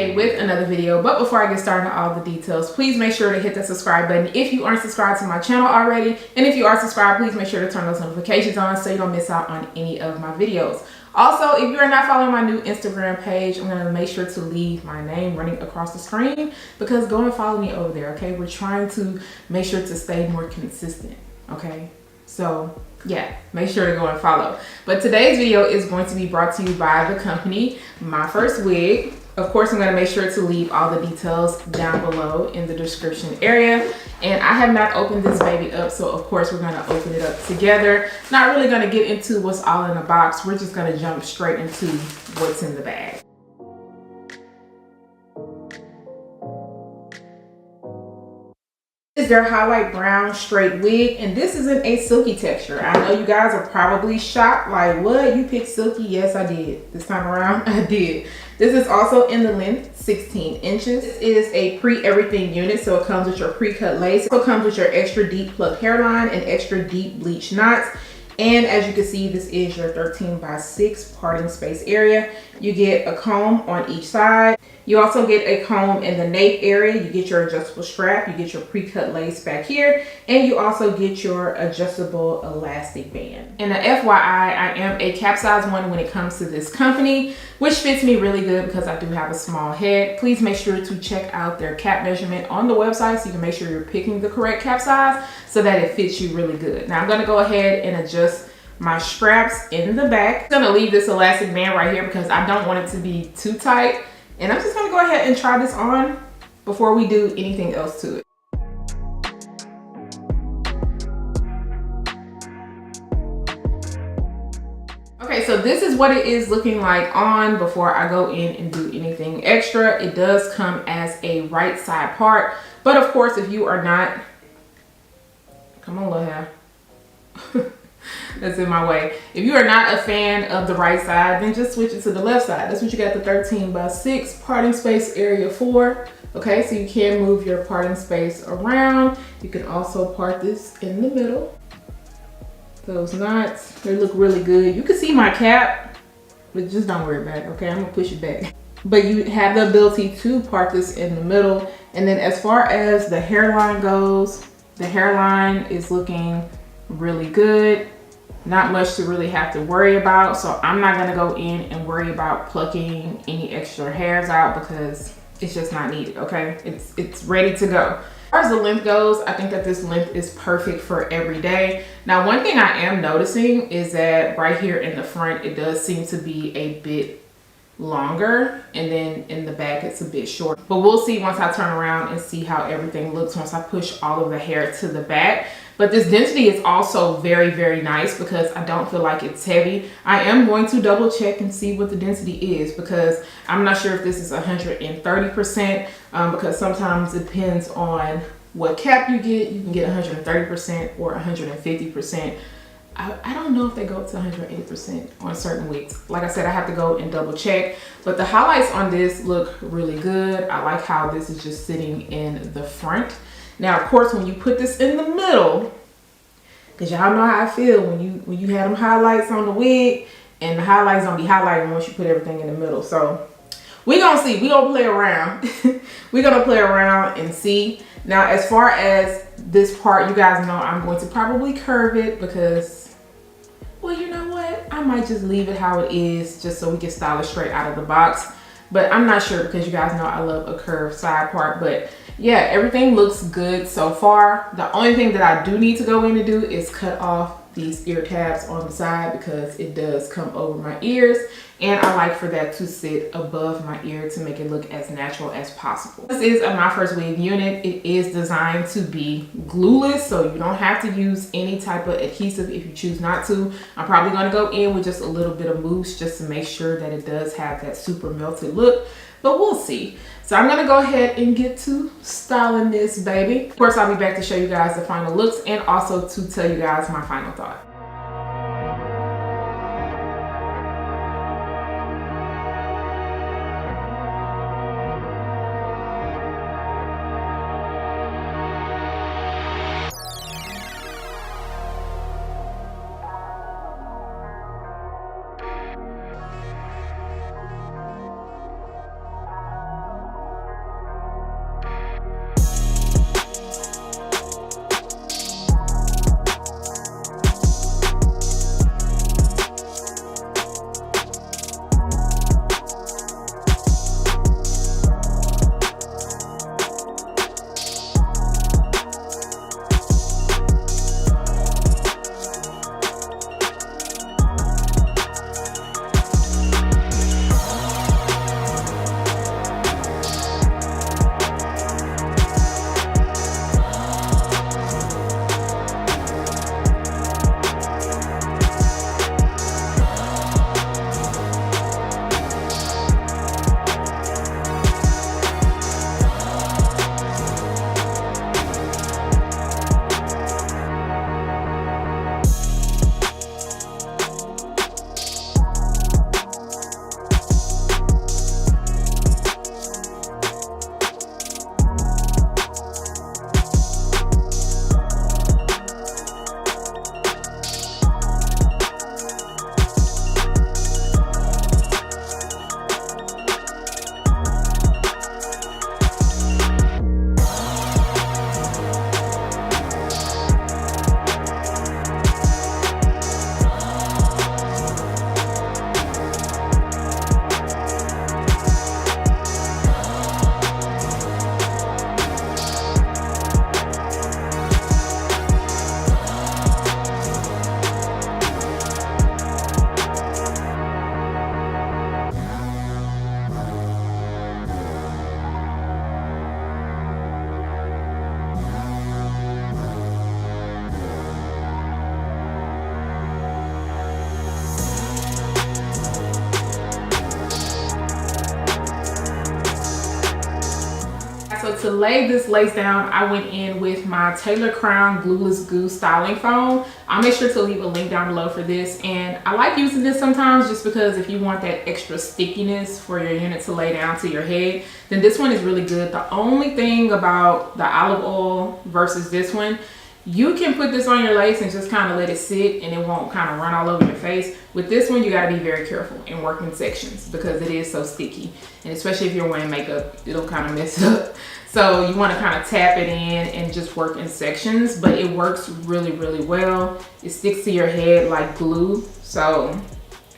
today with another video. But before I get started on all the details, please make sure to hit that subscribe button if you aren't subscribed to my channel already. And if you are subscribed, please make sure to turn those notifications on so you don't miss out on any of my videos. Also, if you are not following my new Instagram page, I'm going to make sure to leave my name running across the screen, because go and follow me over there, okay? We're trying to make sure to stay more consistent, okay? So yeah, make sure to go and follow. But today's video is going to be brought to you by the company Myfirstwig. Of course, I'm going to make sure to leave all the details down below in the description area. And I have not opened this baby up, so of course we're going to open it up together. Not really going to get into what's all in the box. We're just going to jump straight into what's in the bag. This is their highlight brown straight wig, and this is in a silky texture. I know you guys are probably shocked, like, what, you picked silky? Yes, I did. This time around, I did. This is also in the length 16 inches. This is a pre-everything unit, so it comes with your pre-cut lace. It also comes with your extra deep plucked hairline and extra deep bleached knots. And as you can see, this is your 13x6 parting space area. You get a comb on each side. You also get a comb in the nape area. You get your adjustable strap. You get your pre-cut lace back here. And you also get your adjustable elastic band. And a FYI, I am a cap size 1 when it comes to this company, which fits me really good because I do have a small head. Please make sure to check out their cap measurement on the website so you can make sure you're picking the correct cap size so that it fits you really good. Now I'm going to go ahead and adjust my straps in the back. I'm going to leave this elastic band right here because I don't want it to be too tight. And I'm just going to go ahead and try this on before we do anything else to it. Okay, so this is what it is looking like on before I go in and do anything extra. It does come as a right side part, but of course, if you are not, come on, little hair. That's in my way. If you are not a fan of the right side, then just switch it to the left side. That's what you got the 13x6 parting space area for. Okay, so you can move your parting space around. You can also part this in the middle. Those knots, they look really good. You can see my cap, but just don't worry about it, okay? I'm gonna push it back. But you have the ability to part this in the middle. And then as far as the hairline goes, the hairline is looking really good. Not much to really have to worry about. So I'm not gonna go in and worry about plucking any extra hairs out because it's just not needed, okay? It's ready to go. As far as the length goes, I think that this length is perfect for every day. Now, one thing I am noticing is that right here in the front, it does seem to be a bit longer, and then in the back it's a bit short. But we'll see once I turn around and see how everything looks once I push all of the hair to the back. But this density is also very, very nice because I don't feel like it's heavy. I am going to double check and see what the density is because I'm not sure if this is 130% because sometimes it depends on what cap you get. You can get 130% or 150%. I don't know if they go up to 180% on certain wigs. Like I said, I have to go and double check. But the highlights on this look really good. I like how this is just sitting in the front. Now, of course, when you put this in the middle, because y'all know how I feel when you have them highlights on the wig, and the highlights don't be highlighting once you put everything in the middle. So we're gonna see. We're gonna play around. We're gonna play around and see. Now, as far as this part, you guys know I'm going to probably curve it because, well, you know what? I might just leave it how it is just so we can style it straight out of the box. But I'm not sure because you guys know I love a curved side part. But yeah, everything looks good so far. The only thing that I do need to go in and do is cut off these ear tabs on the side because it does come over my ears. And I like for that to sit above my ear to make it look as natural as possible. This is a Myfirstwig unit. It is designed to be glueless, so you don't have to use any type of adhesive if you choose not to. I'm probably going to go in with just a little bit of mousse just to make sure that it does have that super melted look, but we'll see. So I'm going to go ahead and get to styling this baby. Of course, I'll be back to show you guys the final looks and also to tell you guys my final thought. so to lay this lace down, I went in with my Taylor Crown Glueless Goo styling foam. I'll make sure to leave a link down below for this. And I like using this sometimes just because if you want that extra stickiness for your unit to lay down to your head, then this one is really good. The only thing about the olive oil versus this one, you can put this on your lace and just kind of let it sit and it won't kind of run all over your face. With this one, you got to be very careful and work in sections because it is so sticky. And especially if you're wearing makeup, it'll kind of mess it up. So you want to kind of tap it in and just work in sections, but it works really, really well. It sticks to your head like glue. So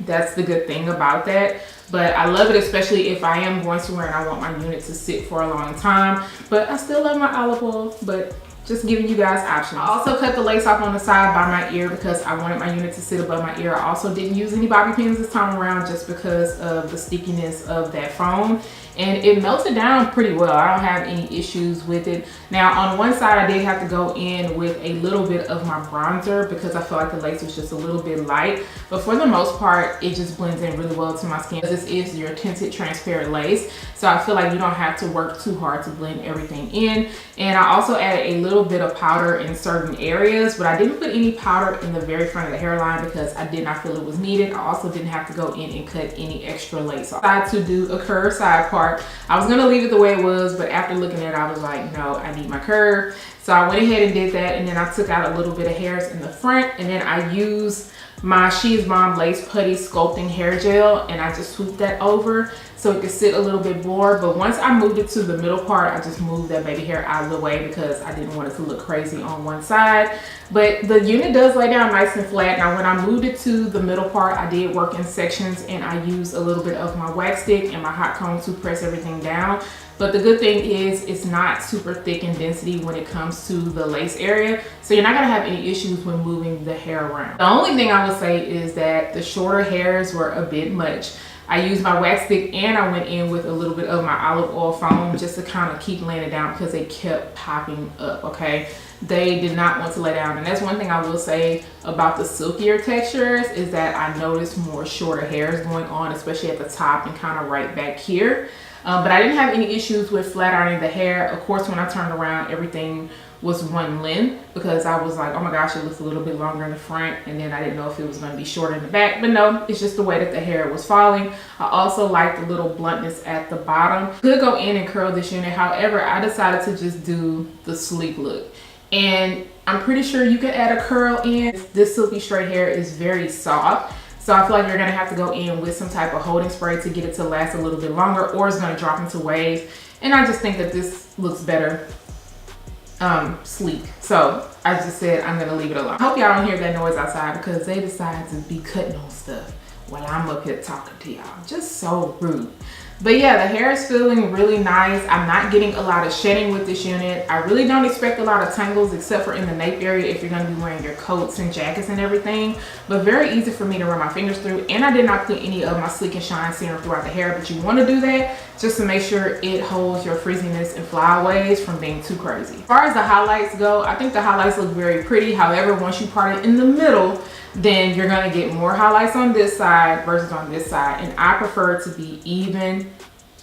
that's the good thing about that. But I love it, especially if I am going somewhere and I want my unit to sit for a long time. But I still love my olive oil, but just giving you guys options. I also cut the lace off on the side by my ear because I wanted my unit to sit above my ear. I also didn't use any bobby pins this time around just because of the stickiness of that foam. And it melted down pretty well. I don't have any issues with it. Now on one side I did have to go in with a little bit of my bronzer because I felt like the lace was just a little bit light. But for the most part, it just blends in really well to my skin. This is your tinted transparent lace. So I feel like you don't have to work too hard to blend everything in. And I also added a little bit of powder in certain areas, but I didn't put any powder in the very front of the hairline because I did not feel it was needed. I also didn't have to go in and cut any extra lace off. I decided to do a curved side part. I was gonna leave it the way it was, but after looking at it, I was like, no, I need my curve. So I went ahead and did that, and then I took out a little bit of hairs in the front, and then I used my She's Mom Lace Putty Sculpting Hair Gel, and I just swooped that over so it could sit a little bit more. But once I moved it to the middle part, I just moved that baby hair out of the way because I didn't want it to look crazy on one side. But the unit does lay down nice and flat. Now when I moved it to the middle part, I did work in sections and I used a little bit of my wax stick and my hot comb to press everything down. But the good thing is it's not super thick in density when it comes to the lace area. So you're not gonna have any issues when moving the hair around. The only thing I would say is that the shorter hairs were a bit much. I used my wax stick and I went in with a little bit of my olive oil foam just to kind of keep laying it down because they kept popping up, okay? They did not want to lay down. And that's one thing I will say about the silkier textures is that I noticed more shorter hairs going on, especially at the top and kind of right back here. But I didn't have any issues with flat ironing the hair. Of course, when I turned around, everything was one length because I was like, oh my gosh, it looks a little bit longer in the front, and then I didn't know if it was going to be shorter in the back. But no, it's just the way that the hair was falling. I also like the little bluntness at the bottom. Could go in and curl this unit. However, I decided to just do the sleek look. And I'm pretty sure you could add a curl in. This silky straight hair is very soft. So I feel like you're gonna have to go in with some type of holding spray to get it to last a little bit longer, or it's gonna drop into waves. And I just think that this looks better sleek. So I just said I'm gonna leave it alone. I hope y'all don't hear that noise outside because they decide to be cutting on stuff while I'm up here talking to y'all. Just so rude. But yeah, the hair is feeling really nice. I'm not getting a lot of shedding with this unit. I really don't expect a lot of tangles except for in the nape area if you're going to be wearing your coats and jackets and everything. But very easy for me to run my fingers through. And I did not put any of my Sleek and Shine serum throughout the hair, but you want to do that just to make sure it holds your frizziness and flyaways from being too crazy. As far as the highlights go, I think the highlights look very pretty. However, once you part it in the middle, then you're gonna get more highlights on this side versus on this side. And I prefer it to be even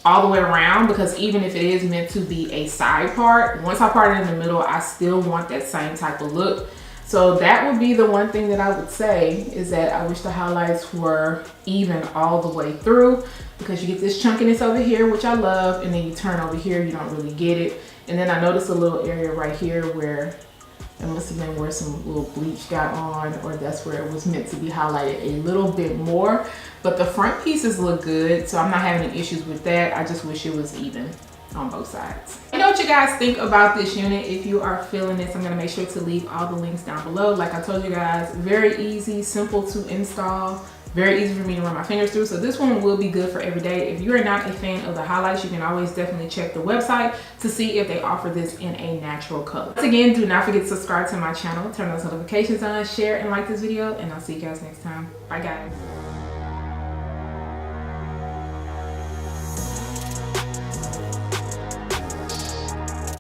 all the way around because even if it is meant to be a side part, once I part it in the middle, I still want that same type of look. So that would be the one thing that I would say is that I wish the highlights were even all the way through because you get this chunkiness over here, which I love, and then you turn over here, you don't really get it. And then I noticed a little area right here where it must have been where some little bleach got on, or that's where it was meant to be highlighted a little bit more. But the front pieces look good, so I'm not having any issues with that. I just wish it was even on both sides. You know what you guys think about this unit. If you are feeling this, I'm gonna make sure to leave all the links down below. Like I told you guys, very easy, simple to install. Very easy for me to run my fingers through. So this one will be good for every day. If you are not a fan of the highlights, you can always definitely check the website to see if they offer this in a natural color. Once again, do not forget to subscribe to my channel, turn those notifications on, share and like this video, and I'll see you guys next time. Bye guys.